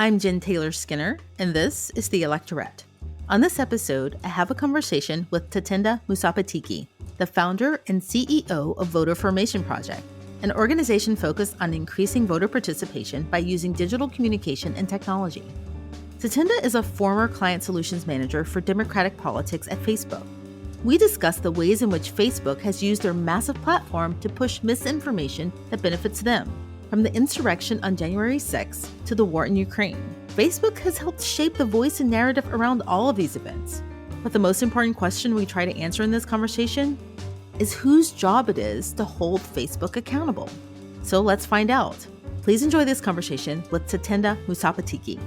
I'm Jen Taylor Skinner, and this is the Electorette. On this episode, I have a conversation with Tatenda Musapatiki, the founder and CEO of Voter Formation Project, an organization focused on increasing voter participation by using digital communication and technology. Tatenda is a former client solutions manager for democratic politics at Facebook. We discuss the ways in which Facebook has used their massive platform to push misinformation that benefits them, from the insurrection on January 6th to the war in Ukraine. Facebook has helped shape the voice and narrative around all of these events. But the most important question we try to answer in this conversation is whose job it is to hold Facebook accountable. So let's find out. Please enjoy this conversation with Tatenda Musapatiki.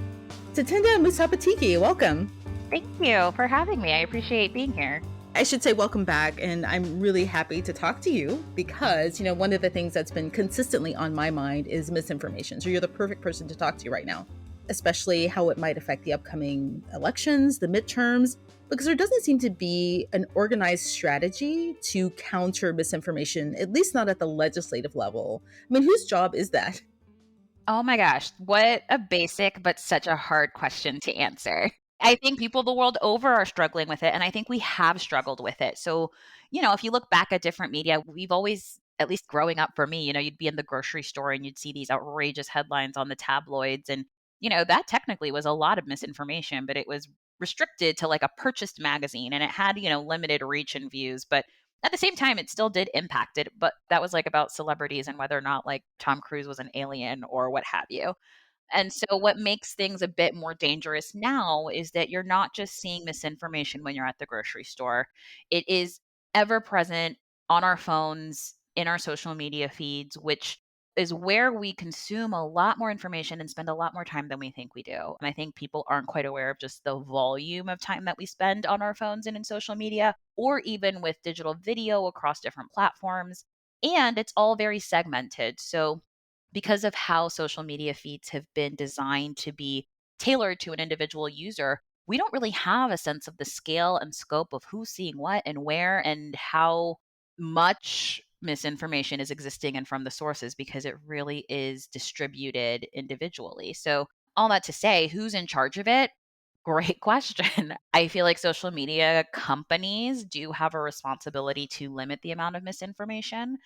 Tatenda Musapatiki, welcome. Thank you for having me. I appreciate being here. I should say welcome back, and I'm really happy to talk to you because, one of the things that's been consistently on my mind is misinformation. So you're the perfect person to talk to right now, especially how it might affect the upcoming elections, the midterms, because there doesn't seem to be an organized strategy to counter misinformation, at least not at the legislative level. I mean, whose job is that? Oh my gosh, what a basic but such a hard question to answer. I think people the world over are struggling with it, and I think we have struggled with it. So, if you look back at different media, we've always, at least growing up for me, you'd be in the grocery store and you'd see these outrageous headlines on the tabloids. And, that technically was a lot of misinformation, but it was restricted to like a purchased magazine and it had, limited reach and views. But at the same time, it still did impact it. But that was like about celebrities and whether or not like Tom Cruise was an alien or what have you. And so what makes things a bit more dangerous now is that you're not just seeing misinformation when you're at the grocery store. It is ever present on our phones, in our social media feeds, which is where we consume a lot more information and spend a lot more time than we think we do. And I think people aren't quite aware of just the volume of time that we spend on our phones and in social media, or even with digital video across different platforms. And it's all very segmented. So because of how social media feeds have been designed to be tailored to an individual user, we don't really have a sense of the scale and scope of who's seeing what and where and how much misinformation is existing and from the sources because it really is distributed individually. So, all that to say, who's in charge of it? Great question. I feel like social media companies do have a responsibility to limit the amount of misinformation.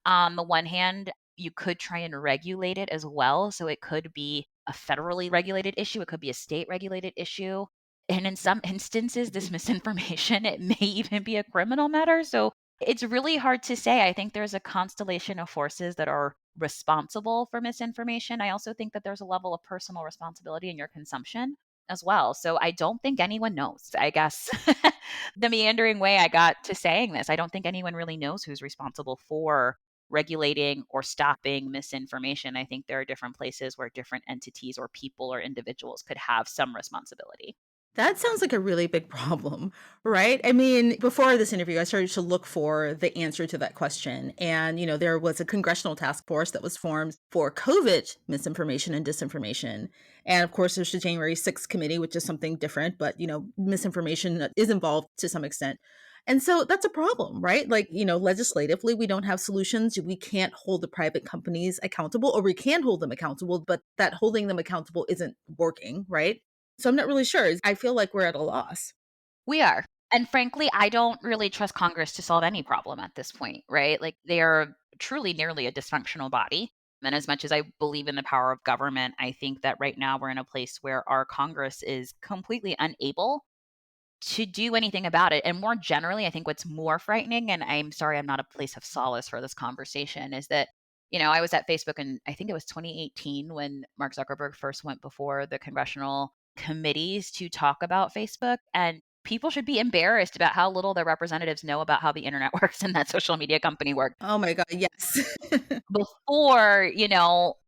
On the one hand, you could try and regulate it as well. So it could be a federally regulated issue, it could be a state regulated issue. And in some instances, this misinformation, it may even be a criminal matter. So it's really hard to say. I think there's a constellation of forces that are responsible for misinformation. I also think that there's a level of personal responsibility in your consumption as well. So I don't think anyone knows, I guess. The meandering way I got to saying this, I don't think anyone really knows who's responsible for regulating or stopping misinformation. I think there are different places where different entities or people or individuals could have some responsibility. That sounds like a really big problem, right? I mean, before this interview, I started to look for the answer to that question. And, there was a congressional task force that was formed for COVID misinformation and disinformation. And of course, there's the January 6th committee, which is something different, but, misinformation is involved to some extent. And so that's a problem, right? Like, legislatively, we don't have solutions. We can't hold the private companies accountable, or we can hold them accountable, but that holding them accountable isn't working, right? So I'm not really sure. I feel like we're at a loss. We are. And frankly, I don't really trust Congress to solve any problem at this point, right? Like they are truly nearly a dysfunctional body. And as much as I believe in the power of government, I think that right now we're in a place where our Congress is completely unable to do anything about it. And more generally, I think what's more frightening, and I'm sorry, I'm not a place of solace for this conversation, is that, I was at Facebook and I think it was 2018 when Mark Zuckerberg first went before the congressional committees to talk about Facebook. And people should be embarrassed about how little their representatives know about how the internet works and that social media company works. Oh my God, yes. Before,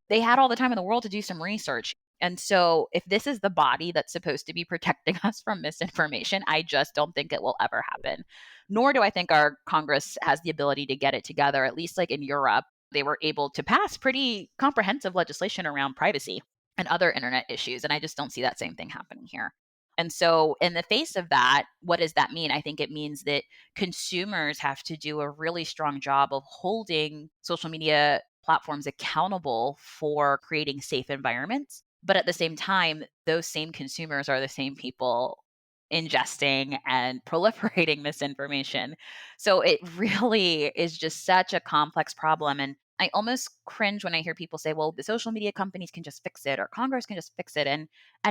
they had all the time in the world to do some research. And so if this is the body that's supposed to be protecting us from misinformation, I just don't think it will ever happen. Nor do I think our Congress has the ability to get it together, at least like in Europe. They were able to pass pretty comprehensive legislation around privacy and other internet issues. And I just don't see that same thing happening here. And so, in the face of that, what does that mean? I think it means that consumers have to do a really strong job of holding social media platforms accountable for creating safe environments But at the same time, those same consumers are the same people ingesting and proliferating misinformation. So it really is just such a complex problem. And I almost cringe when I hear people say, well, the social media companies can just fix it or Congress can just fix it. And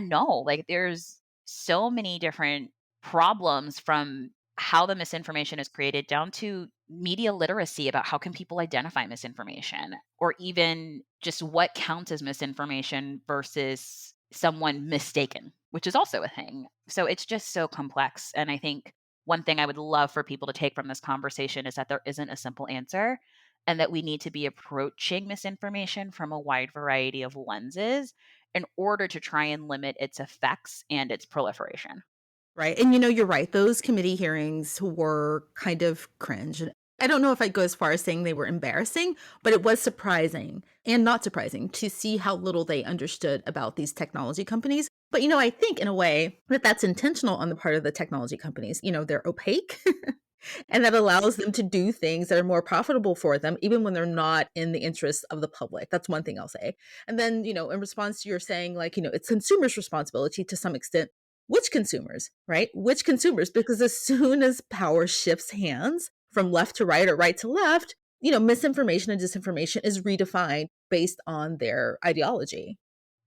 no, like there's so many different problems from how the misinformation is created down to media literacy about how can people identify misinformation or even just what counts as misinformation versus someone mistaken, which is also a thing. So it's just so complex. And I think one thing I would love for people to take from this conversation is that there isn't a simple answer and that we need to be approaching misinformation from a wide variety of lenses in order to try and limit its effects and its proliferation. Right. And you're right. Those committee hearings were kind of cringe. And I don't know if I'd go as far as saying they were embarrassing, but it was surprising and not surprising to see how little they understood about these technology companies. But, I think in a way that that's intentional on the part of the technology companies. They're opaque and that allows them to do things that are more profitable for them, even when they're not in the interest of the public. That's one thing I'll say. And then, in response to your saying, like, it's consumers' responsibility to some extent. Which consumers, right? Which consumers? Because as soon as power shifts hands from left to right or right to left, misinformation and disinformation is redefined based on their ideology.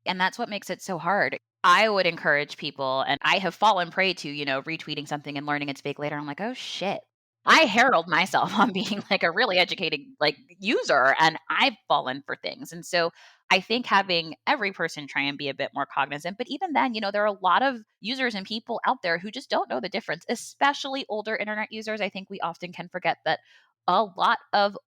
And that's what makes it so hard. I would encourage people, and I have fallen prey to, retweeting something and learning it's fake later. I'm like, oh shit. I herald myself on being like a really educated like user and I've fallen for things. And so I think having every person try and be a bit more cognizant, but even then, there are a lot of users and people out there who just don't know the difference, especially older internet users. I think we often can forget that a lot of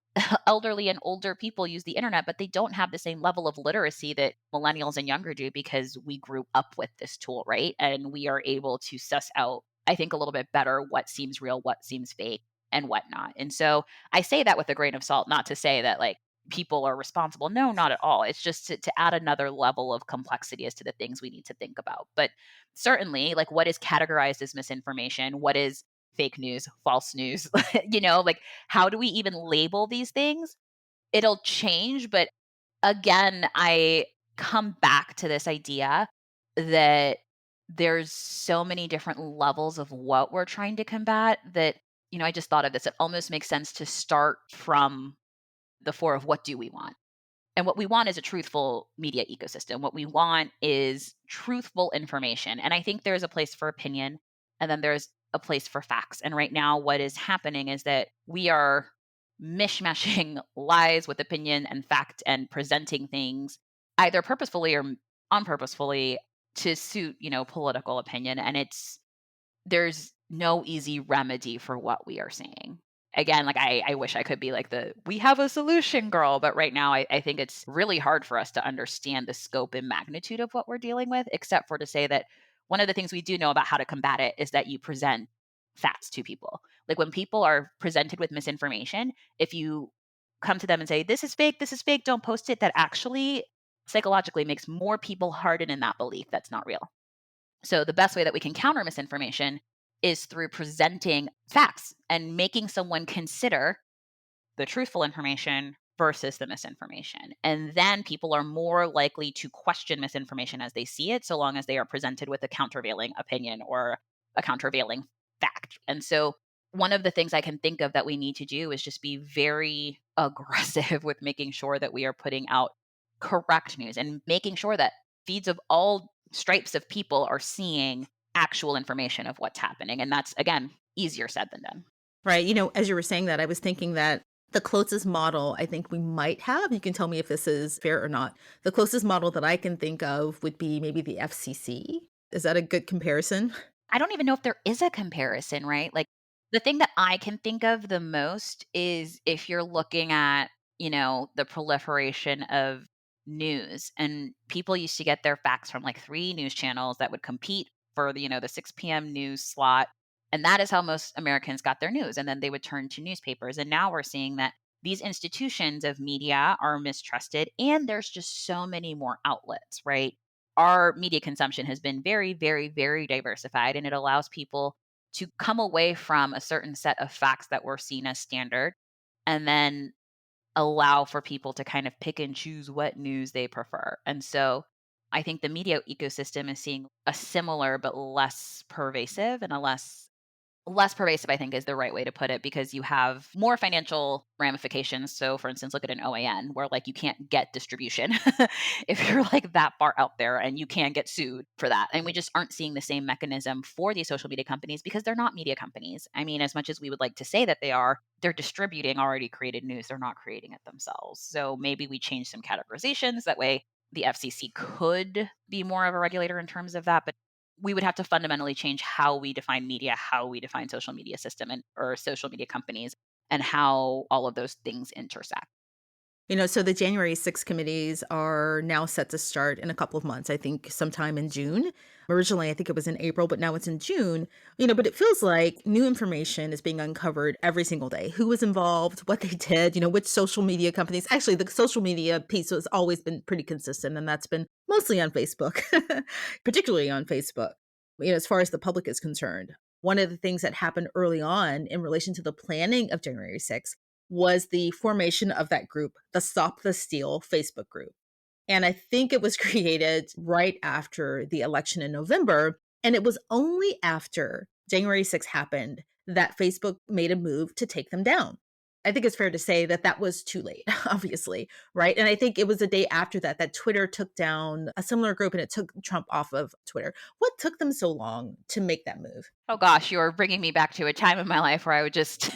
elderly and older people use the internet, but they don't have the same level of literacy that millennials and younger do because we grew up with this tool, right? And we are able to suss out, I think, a little bit better what seems real, what seems fake, and whatnot. And so I say that with a grain of salt, not to say that like people are responsible. No, not at all. It's just to add another level of complexity as to the things we need to think about. But certainly, like what is categorized as misinformation? What is fake news, false news? Like how do we even label these things? It'll change, but again, I come back to this idea that there's so many different levels of what we're trying to combat that, I just thought of this. It almost makes sense to start from the fore of what do we want? And what we want is a truthful media ecosystem. What we want is truthful information. And I think there's a place for opinion and then there's a place for facts. And right now, what is happening is that we are mishmashing lies with opinion and fact and presenting things either purposefully or unpurposefully to suit, political opinion. And there's no easy remedy for what we are seeing. Again, like I wish I could be like we have a solution girl, but right now I think it's really hard for us to understand the scope and magnitude of what we're dealing with, except for to say that one of the things we do know about how to combat it is that you present facts to people. Like when people are presented with misinformation, if you come to them and say, this is fake, don't post it, that actually psychologically makes more people harden in that belief that's not real. So the best way that we can counter misinformation is through presenting facts and making someone consider the truthful information versus the misinformation. And then people are more likely to question misinformation as they see it, so long as they are presented with a countervailing opinion or a countervailing fact. And so one of the things I can think of that we need to do is just be very aggressive with making sure that we are putting out correct news and making sure that feeds of all stripes of people are seeing actual information of what's happening. And that's, again, easier said than done. Right. As you were saying that, I was thinking that the closest model I think we might have, you can tell me if this is fair or not. The closest model that I can think of would be maybe the FCC. Is that a good comparison? I don't even know if there is a comparison, right? Like the thing that I can think of the most is if you're looking at, the proliferation of news and people used to get their facts from like three news channels that would compete for the 6 p.m. news slot. And that is how most Americans got their news. And then they would turn to newspapers. And now we're seeing that these institutions of media are mistrusted and there's just so many more outlets, right? Our media consumption has been very, very, very diversified, and it allows people to come away from a certain set of facts that were seen as standard and then allow for people to kind of pick and choose what news they prefer. And so I think the media ecosystem is seeing a similar but less pervasive and a less pervasive, I think, is the right way to put it because you have more financial ramifications. So, for instance, look at an OAN where like you can't get distribution if you're like that far out there and you can get sued for that. And we just aren't seeing the same mechanism for these social media companies because they're not media companies. I mean, as much as we would like to say that they are, they're distributing already created news. They're not creating it themselves. So maybe we change some categorizations. That way the FCC could be more of a regulator in terms of that. But we would have to fundamentally change how we define media, how we define social media system and or social media companies, and how all of those things intersect. So the January 6 committees are now set to start in a couple of months, I think sometime in June. Originally, I think it was in April, but now it's in June. But it feels like new information is being uncovered every single day. Who was involved, what they did, which social media companies. Actually, the social media piece has always been pretty consistent, and that's been mostly on Facebook, particularly on Facebook, as far as the public is concerned. One of the things that happened early on in relation to the planning of January 6th was the formation of that group, the Stop the Steal Facebook group. And I think it was created right after the election in November. And it was only after January 6th happened that Facebook made a move to take them down. I think it's fair to say that that was too late, obviously, right? And I think it was the day after that that Twitter took down a similar group and it took Trump off of Twitter. What took them so long to make that move? Oh gosh, you're bringing me back to a time in my life where I would just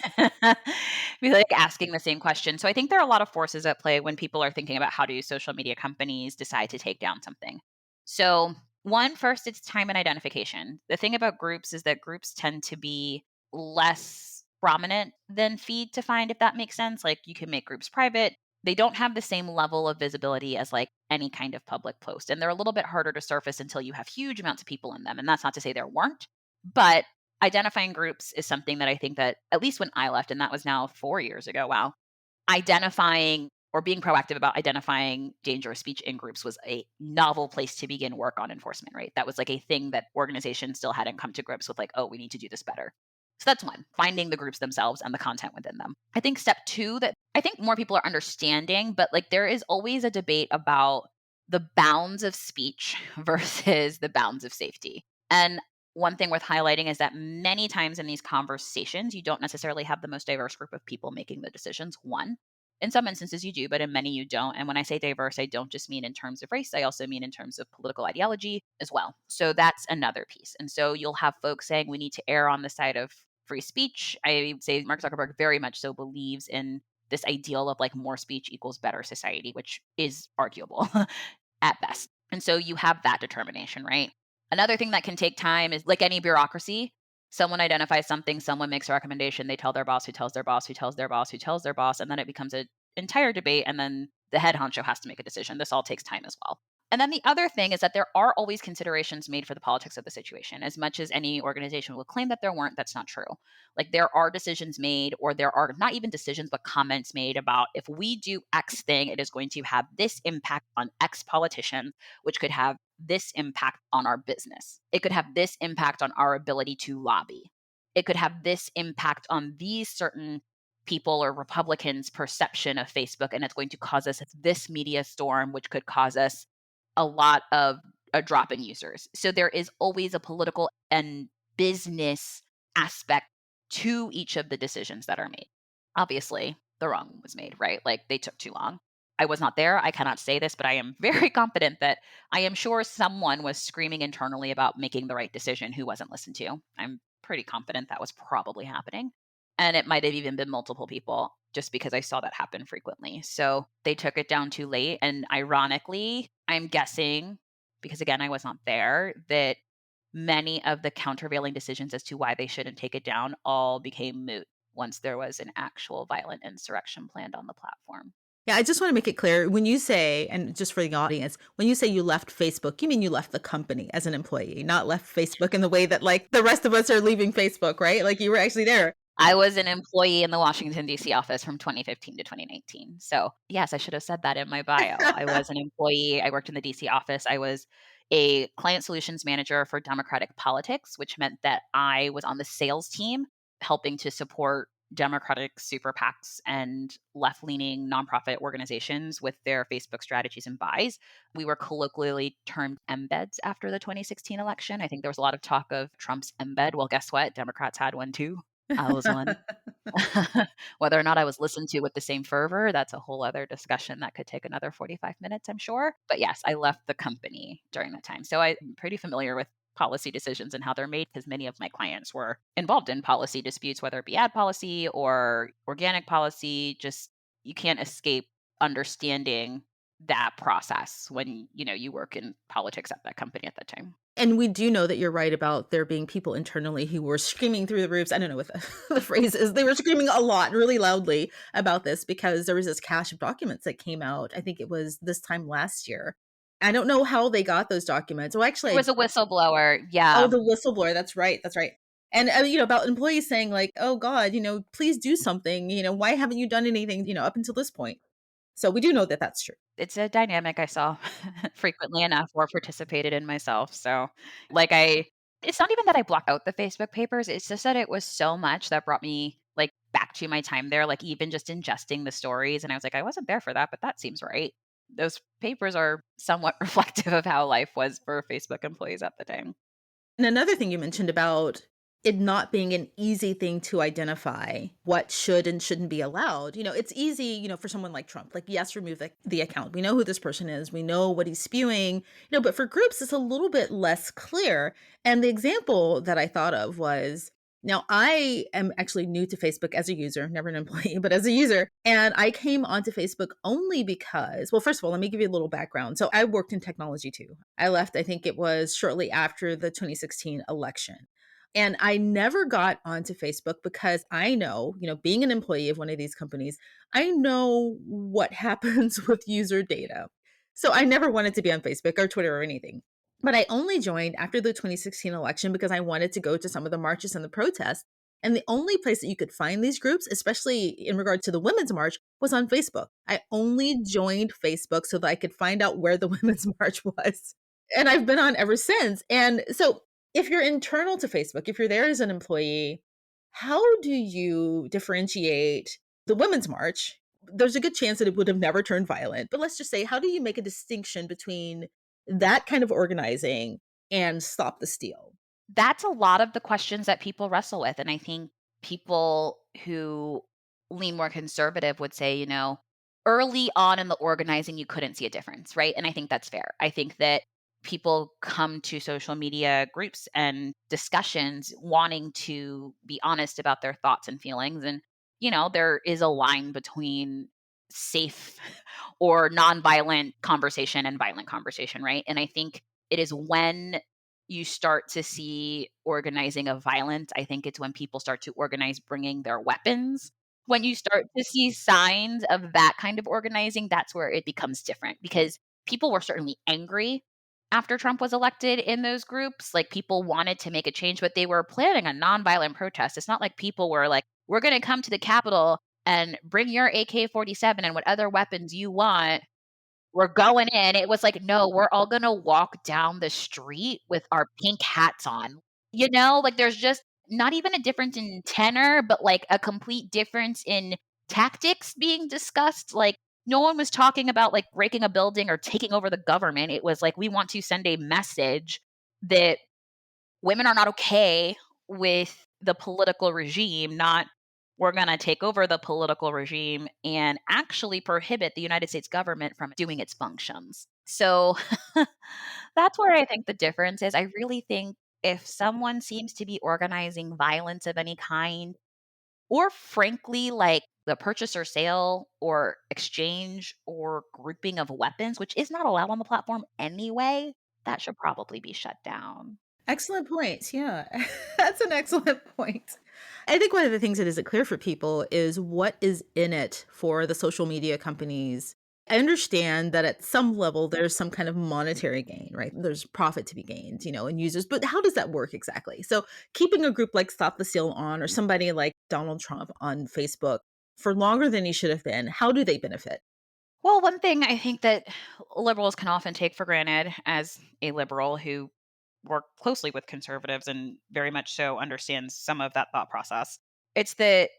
be like asking the same question. So I think there are a lot of forces at play when people are thinking about how do social media companies decide to take down something. So, one, first, it's time and identification. The thing about groups is that groups tend to be less prominent than feed to find, if that makes sense. Like you can make groups private. They don't have the same level of visibility as like any kind of public post. And they're a little bit harder to surface until you have huge amounts of people in them. And that's not to say there weren't, but identifying groups is something that I think that at least when I left, and that was now 4 years ago, wow, identifying or being proactive about identifying dangerous speech in groups was a novel place to begin work on enforcement, right? That was like a thing that organizations still hadn't come to grips with, like, oh, we need to do this better. So that's one, finding the groups themselves and the content within them. I think step two that I think more people are understanding, but like there is always a debate about the bounds of speech versus the bounds of safety. And one thing worth highlighting is that many times in these conversations, you don't necessarily have the most diverse group of people making the decisions. One, in some instances you do, but in many you don't. And when I say diverse, I don't just mean in terms of race, I also mean in terms of political ideology as well. So that's another piece. And so you'll have folks saying we need to err on the side of free speech. I would say Mark Zuckerberg very much so believes in this ideal of like more speech equals better society, which is arguable at best. And so you have that determination, right? Another thing that can take time is like any bureaucracy. Someone identifies something, someone makes a recommendation, they tell their boss, who tells their boss, who tells their boss, who tells their boss, and then it becomes an entire debate. And then the head honcho has to make a decision. This all takes time as well. And then the other thing is that there are always considerations made for the politics of the situation. As much as any organization will claim that there weren't, that's not true. Like there are decisions made, or there are not even decisions, but comments made about if we do X thing, it is going to have this impact on X politician, which could have this impact on our business. It could have this impact on our ability to lobby. It could have this impact on these certain people or Republicans' perception of Facebook, and it's going to cause us this media storm, which could cause us a lot of a drop in users. So there is always a political and business aspect to each of the decisions that are made. Obviously, the wrong one was made, right? Like they took too long. I was not there. I cannot say this, but I am very confident that I am sure someone was screaming internally about making the right decision who wasn't listened to. I'm pretty confident that was probably happening. And it might have even been multiple people just because I saw that happen frequently. So they took it down too late. And ironically, I'm guessing, because again, I was not there, that many of the countervailing decisions as to why they shouldn't take it down all became moot once there was an actual violent insurrection planned on the platform. Yeah, I just want to make it clear when you say, and just for the audience, when you say you left Facebook, you mean you left the company as an employee, not left Facebook in the way that like the rest of us are leaving Facebook, right? Like you were actually there. I was an employee in the Washington, D.C. office from 2015 to 2019. So, yes, I should have said that in my bio. I was an employee. I worked in the D.C. office. I was a client solutions manager for Democratic politics, which meant that I was on the sales team helping to support Democratic super PACs and left leaning nonprofit organizations with their Facebook strategies and buys. We were colloquially termed embeds after the 2016 election. I think there was a lot of talk of Trump's embed. Well, guess what? Democrats had one too. I was one. Whether or not I was listened to with the same fervor, that's a whole other discussion that could take another 45 minutes, I'm sure. But yes, I left the company during that time. So I'm pretty familiar with policy decisions and how they're made because many of my clients were involved in policy disputes, whether it be ad policy or organic policy. Just you can't escape understanding that process when you work in politics at that company at that time. And we do know that you're right about there being people internally who were screaming through the roofs. I don't know what the phrase is. They were screaming a lot, really loudly about this because there was this cache of documents that came out. I think it was this time last year. I don't know how they got those documents. Well, actually, It was a whistleblower. oh, Yeah. the whistleblower. That's right. That's right. And about employees saying like, "Oh God, please do something. Why haven't you done anything? Up until this point." So we do know that that's true. It's a dynamic I saw frequently enough or participated in myself. So, like, it's not even that I blocked out the Facebook papers, it's just that it was so much that brought me, like, back to my time there, like, even just ingesting the stories, and I was like, "I wasn't there for that, but that seems right." Those papers are somewhat reflective of how life was for Facebook employees at the time. And another thing you mentioned about it not being an easy thing to identify what should and shouldn't be allowed. It's easy, for someone like Trump, like, yes, remove the account. We know who this person is. We know what he's spewing, but for groups, it's a little bit less clear. And the example that I thought of was now I am actually new to Facebook as a user, never an employee, but as a user. And I came onto Facebook only because, well, first of all, let me give you a little background. So I worked in technology too. I left, I think it was shortly after the 2016 election. And I never got onto Facebook because I know, being an employee of one of these companies, I know what happens with user data. So I never wanted to be on Facebook or Twitter or anything. But I only joined after the 2016 election because I wanted to go to some of the marches and the protests. And the only place that you could find these groups, especially in regard to the Women's March, was on Facebook. I only joined Facebook so that I could find out where the Women's March was. And I've been on ever since. And so if you're internal to Facebook, if you're there as an employee, how do you differentiate the Women's March? There's a good chance that it would have never turned violent. But let's just say, how do you make a distinction between that kind of organizing and Stop the Steal? That's a lot of the questions that people wrestle with, and I think people who lean more conservative would say, early on in the organizing, you couldn't see a difference, right? And I think that's fair. I think that people come to social media groups and discussions wanting to be honest about their thoughts and feelings, and, there is a line between safe or nonviolent conversation and violent conversation, right? And I think it is when you start to see organizing of violence. I think it's when people start to organize bringing their weapons. When you start to see signs of that kind of organizing, that's where it becomes different because people were certainly angry after Trump was elected in those groups. Like people wanted to make a change, but they were planning a nonviolent protest. It's not like people were like, we're going to come to the Capitol and bring your AK-47 and what other weapons you want, we're going in. It was like, "No, we're all gonna walk down the street with our pink hats on." Like, there's just not even a difference in tenor, but, like, a complete difference in tactics being discussed. Like, no one was talking about, like, breaking a building or taking over the government. It was like, we want to send a message that women are not okay with the political regime, not we're going to take over the political regime and actually prohibit the United States government from doing its functions. So that's where I think the difference is. I really think if someone seems to be organizing violence of any kind, or frankly, like the purchase or sale or exchange or grouping of weapons, which is not allowed on the platform anyway, that should probably be shut down. Excellent point. Yeah, that's an excellent point. I think one of the things that isn't clear for people is what is in it for the social media companies. I understand that at some level there's some kind of monetary gain, right? There's profit to be gained, in users, but how does that work exactly? So keeping a group like Stop the Steal on or somebody like Donald Trump on Facebook for longer than he should have been, how do they benefit? Well, one thing I think that liberals can often take for granted as a liberal who work closely with conservatives and very much so understands some of that thought process. It's that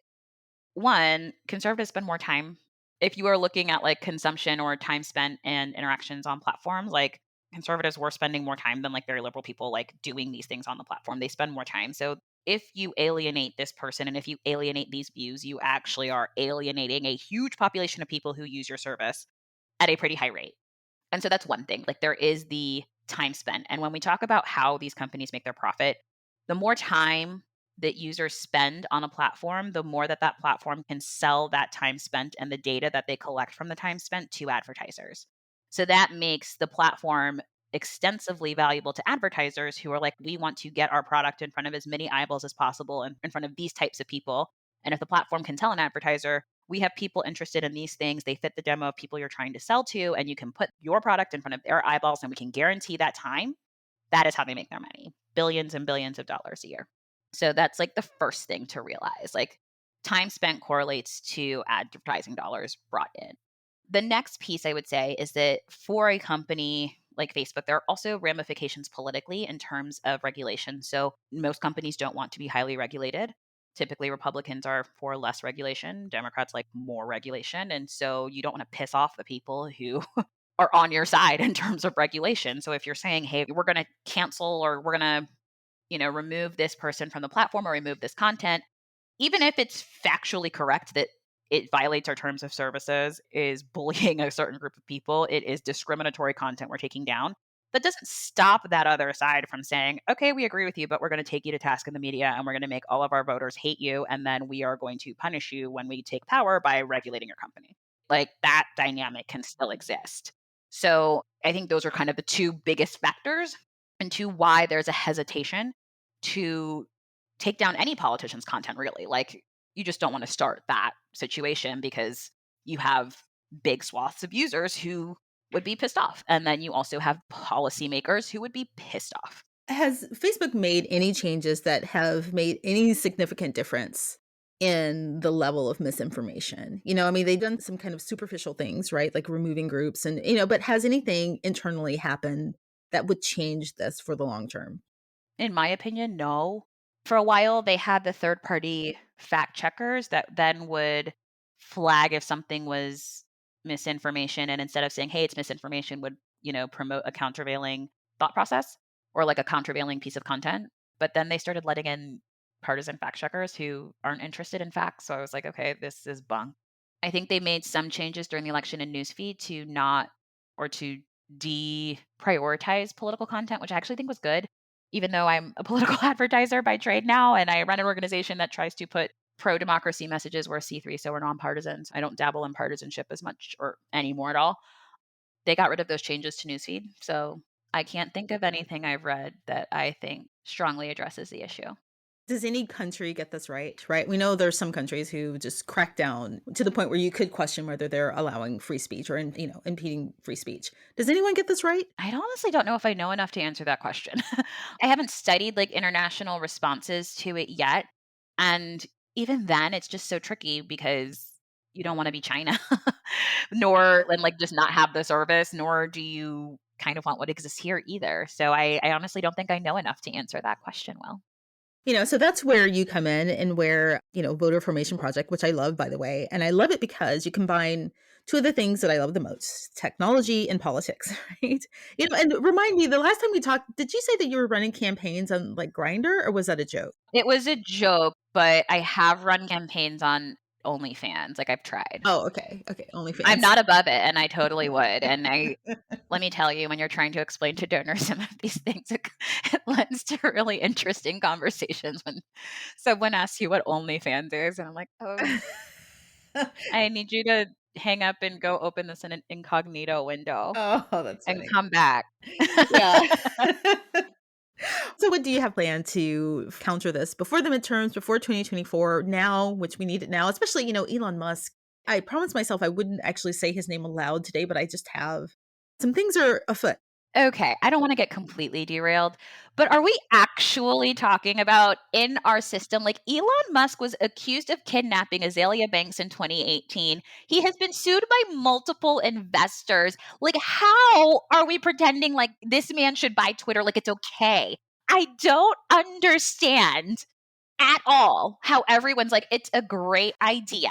one, conservatives spend more time. If you are looking at like consumption or time spent and interactions on platforms, like conservatives were spending more time than like very liberal people like doing these things on the platform. They spend more time. So if you alienate this person and if you alienate these views, you actually are alienating a huge population of people who use your service at a pretty high rate. And so that's one thing. Like there is the time spent. And when we talk about how these companies make their profit, the more time that users spend on a platform, the more that that platform can sell that time spent and the data that they collect from the time spent to advertisers. So that makes the platform extensively valuable to advertisers who are like, we want to get our product in front of as many eyeballs as possible and in front of these types of people. And if the platform can tell an advertiser, we have people interested in these things, they fit the demo of people you're trying to sell to, and you can put your product in front of their eyeballs and we can guarantee that time, that is how they make their money. Billions and billions of dollars a year. So that's like the first thing to realize. Like time spent correlates to advertising dollars brought in. The next piece I would say is that for a company like Facebook, there are also ramifications politically in terms of regulation. So most companies don't want to be highly regulated. Typically, Republicans are for less regulation, Democrats like more regulation. And so you don't want to piss off the people who are on your side in terms of regulation. So if you're saying, hey, we're going to cancel or we're going to, remove this person from the platform or remove this content, even if it's factually correct that it violates our terms of services, is bullying a certain group of people, it is discriminatory content we're taking down. That doesn't stop that other side from saying, okay, we agree with you, but we're going to take you to task in the media and we're going to make all of our voters hate you. And then we are going to punish you when we take power by regulating your company. Like that dynamic can still exist. So I think those are kind of the two biggest factors into why there's a hesitation to take down any politician's content, really. Like, you just don't want to start that situation because you have big swaths of users who would be pissed off. And then you also have policymakers who would be pissed off. Has Facebook made any changes that have made any significant difference in the level of misinformation? I mean, they've done some kind of superficial things, right? Like removing groups and, but has anything internally happened that would change this for the long term? In my opinion, no. For a while, they had the third party fact checkers that then would flag if something was misinformation. And instead of saying, hey, it's misinformation, would, promote a countervailing thought process or like a countervailing piece of content. But then they started letting in partisan fact checkers who aren't interested in facts. So I was like, okay, this is bunk. I think they made some changes during the election in newsfeed to not or to deprioritize political content, which I actually think was good. Even though I'm a political advertiser by trade now, and I run an organization that tries to put pro democracy messages, we're a C3, so we're nonpartisans. I don't dabble in partisanship as much or anymore at all. They got rid of those changes to newsfeed. So I can't think of anything I've read that I think strongly addresses the issue. Does any country get this right? Right? We know there's some countries who just crack down to the point where you could question whether they're allowing free speech or, impeding free speech. Does anyone get this right? I honestly don't know if I know enough to answer that question. I haven't studied like international responses to it yet. And even then, it's just so tricky because you don't want to be China, nor and like just not have the service, nor do you kind of want what exists here either. So I honestly don't think I know enough to answer that question well. So that's where you come in and where, Voter Formation Project, which I love, by the way. And I love it because you combine two of the things that I love the most, technology and politics, right? And remind me, the last time we talked, did you say that you were running campaigns on like Grinder or was that a joke? It was a joke, but I have run campaigns on OnlyFans. Like I've tried. Oh, okay. Okay. I'm OnlyFans. not above it, and I totally would. And let me tell you, when you're trying to explain to donors some of these things, it lends to really interesting conversations when someone asks you what OnlyFans is, and I'm like, oh, I need you to hang up and go open this in an incognito window Oh, that's and funny. come back. Yeah. So what do you have planned to counter this before the midterms, before 2024, now, which we need it now, especially, Elon Musk. I promised myself I wouldn't actually say his name aloud today, but I just have. Some things are afoot. Okay, I don't wanna get completely derailed, but are we actually talking about in our system like, Elon Musk was accused of kidnapping Azalea Banks in 2018. He has been sued by multiple investors. Like, how are we pretending like this man should buy Twitter like it's okay? I don't understand. at all how everyone's like, it's a great idea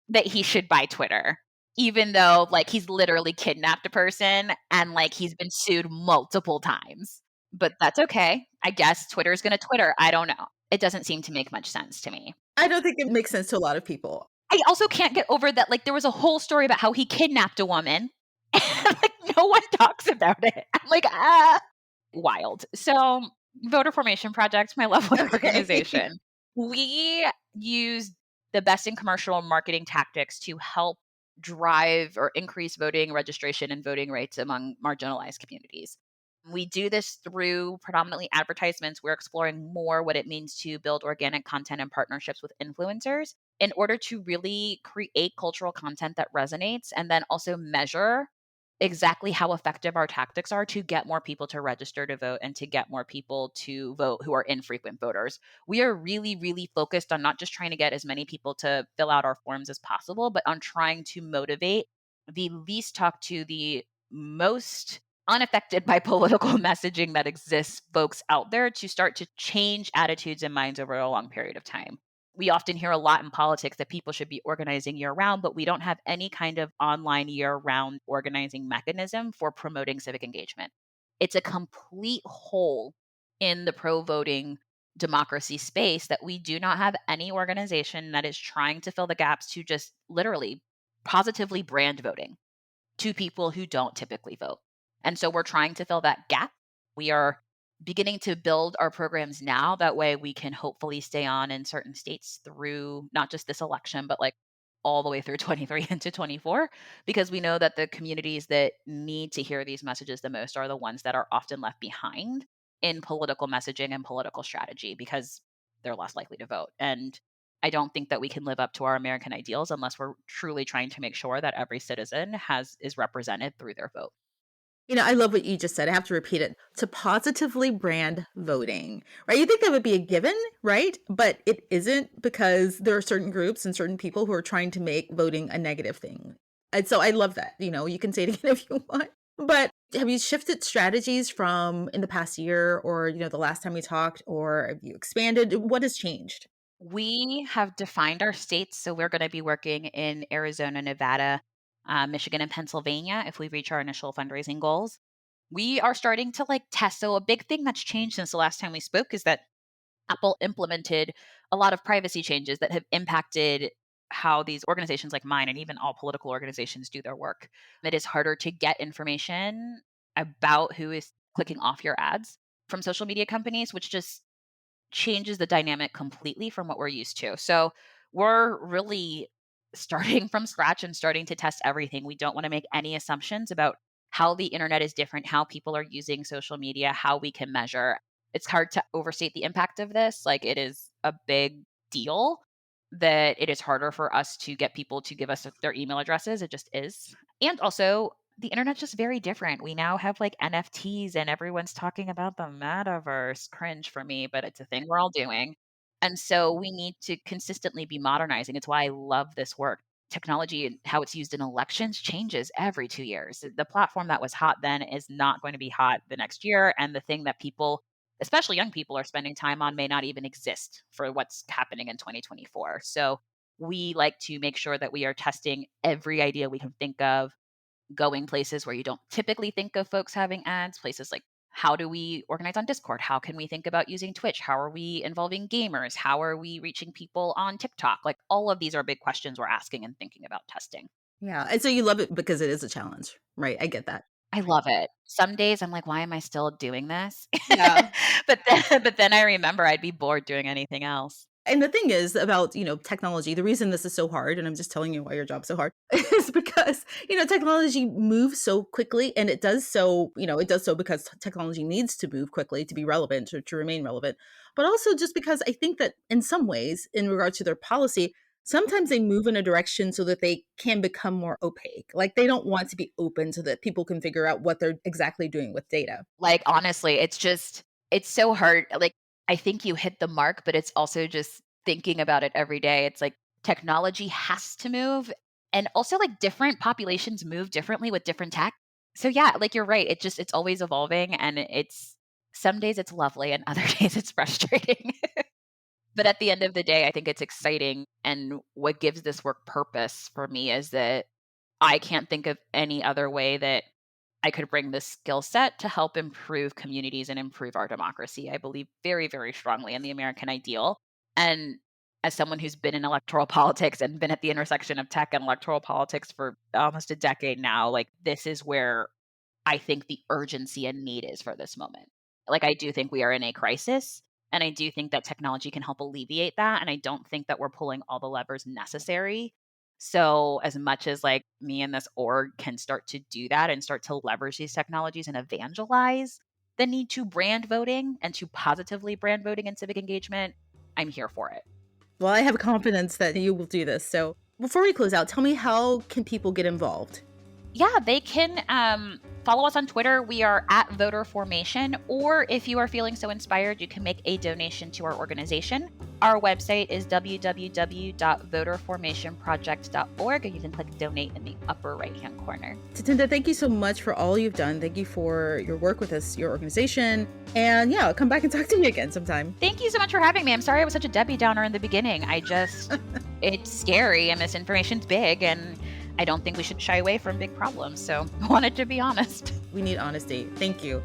that he should buy Twitter, even though like he's literally kidnapped a person and like he's been sued multiple times. But that's okay. I guess Twitter's going to Twitter. I don't know. It doesn't seem to make much sense to me. I don't think it makes sense to a lot of people. I also can't get over that like there was a whole story about how he kidnapped a woman and like no one talks about it. I'm like, wild. So, Voter Formation Project, my lovely Okay. organization, we use the best in commercial marketing tactics to help drive or increase voting registration and voting rates among marginalized communities. We do this through predominantly advertisements. We're exploring more what it means to build organic content and partnerships with influencers in order to really create cultural content that resonates and then also measure exactly how effective our tactics are to get more people to register to vote and to get more people to vote who are infrequent voters. We are really, really focused on not just trying to get as many people to fill out our forms as possible, but on trying to motivate the least talked to, the most unaffected by political messaging that exists folks out there to start to change attitudes and minds over a long period of time. We often hear a lot in politics that people should be organizing year round, but we don't have any kind of online year round organizing mechanism for promoting civic engagement. It's a complete hole in the pro voting democracy space that we do not have any organization that is trying to fill the gaps to just literally positively brand voting to people who don't typically vote. And so we're trying to fill that gap. We are beginning to build our programs now. That way we can hopefully stay on in certain states through not just this election, but like all the way through 23 into 24, because we know that the communities that need to hear these messages the most are the ones that are often left behind in political messaging and political strategy because they're less likely to vote. And I don't think that we can live up to our American ideals unless we're truly trying to make sure that every citizen is represented through their vote. I love what you just said. I have to repeat it. To positively brand voting, right? You think that would be a given, right? But it isn't because there are certain groups and certain people who are trying to make voting a negative thing. And so I love that. You can say it again if you want. But have you shifted strategies from in the past year or, the last time we talked, or have you expanded? What has changed? We have defined our states, so we're going to be working in Arizona, Nevada, Michigan, and Pennsylvania if we reach our initial fundraising goals. We are starting to like test. So, a big thing that's changed since the last time we spoke is that Apple implemented a lot of privacy changes that have impacted how these organizations like mine and even all political organizations do their work. It is harder to get information about who is clicking off your ads from social media companies, which just changes the dynamic completely from what we're used to. So we're really starting from scratch and starting to test everything. We don't want to make any assumptions about how the internet is different, how people are using social media, how we can measure. It's hard to overstate the impact of this. Like it is a big deal that it is harder for us to get people to give us their email addresses. It just is. And also, the internet's just very different. We now have like NFTs and everyone's talking about the metaverse. Cringe for me, but it's a thing we're all doing. And so we need to consistently be modernizing. It's why I love this work. Technology and how it's used in elections changes every 2 years. The platform that was hot then is not going to be hot the next year. And the thing that people, especially young people, are spending time on may not even exist for what's happening in 2024. So we like to make sure that we are testing every idea we can think of, going places where you don't typically think of folks having ads, places like how do we organize on Discord? How can we think about using Twitch? How are we involving gamers? How are we reaching people on TikTok? Like all of these are big questions we're asking and thinking about testing. Yeah. And so you love it because it is a challenge, right? I get that. I love it. Some days I'm like, why am I still doing this? Yeah. but then I remember I'd be bored doing anything else. And the thing is about, technology, the reason this is so hard, and I'm just telling you why your job's so hard, is because, technology moves so quickly and it does so because technology needs to move quickly to be relevant or to remain relevant. But also just because I think that in some ways, in regard to their policy, sometimes they move in a direction so that they can become more opaque. Like they don't want to be open so that people can figure out what they're exactly doing with data. Like, honestly, it's so hard. Like, I think you hit the mark, but it's also just thinking about it every day. It's like technology has to move. And also, like, different populations move differently with different tech. So, yeah, like, you're right. It's always evolving. And it's some days it's lovely and other days it's frustrating. But at the end of the day, I think it's exciting. And what gives this work purpose for me is that I can't think of any other way that I could bring this skill set to help improve communities and improve our democracy. I believe very, very strongly in the American ideal. And as someone who's been in electoral politics and been at the intersection of tech and electoral politics for almost a decade now, like this is where I think the urgency and need is for this moment. Like, I do think we are in a crisis, and I do think that technology can help alleviate that, and I don't think that we're pulling all the levers necessary. So, as much as like me and this org can start to do that and start to leverage these technologies and evangelize the need to brand voting and to positively brand voting and civic engagement, I'm here for it. Well, I have confidence that you will do this. So before we close out, tell me, how can people get involved? Yeah, they can follow us on Twitter. We are at Voter Formation. Or if you are feeling so inspired, you can make a donation to our organization. Our website is www.voterformationproject.org, and you can click donate in the upper right-hand corner. Tatinda, thank you so much for all you've done. Thank you for your work with us, your organization. And yeah, I'll come back and talk to you again sometime. Thank you so much for having me. I'm sorry I was such a Debbie Downer in the beginning. It's scary and misinformation's big, and I don't think we should shy away from big problems. So I wanted to be honest. We need honesty. Thank you.